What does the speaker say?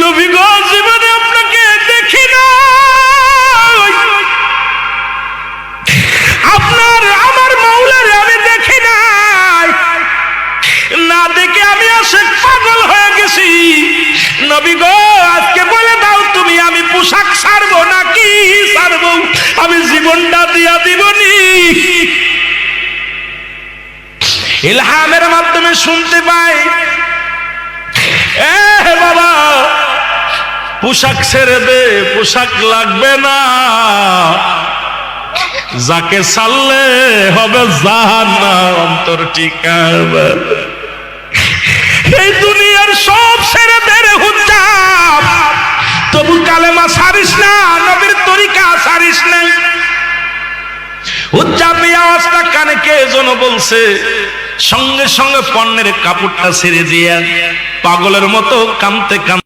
নবী গো জীবনে আপনাকে দেখি না, আপনার আমার মাওলারে আমি দেখি নাই, না দেখে আমি আশিক পাগল হয়ে গেছি। নবী গো আজকে বলে দাও তুমি আমি পোশাক ছাড়বো নাকি ছাড়বো, আমি জীবনটা দিয়া দিবনি। ইলহামের মাধ্যমে শুনতে পাই, এ বাবা পোশাক ছেড়ে দে, পোশাক লাগবে না, যাকে ছাড়লে হবে জাহান্নাম অন্তর ঠিকানা। এই দুনিয়ার সব ছেড়ে দে রে হুজ্জাব, তবু কালেমা ছাড়িস না, নবীর তরিকা ছাড়িস না। হুজ্জাব এই আওয়াজটা কানে কে যেন বলছে, সঙ্গে সঙ্গে পণ্যের কাপড়টা ছেড়ে দিয়া পাগলের মতো কাঁদতে কাঁদতে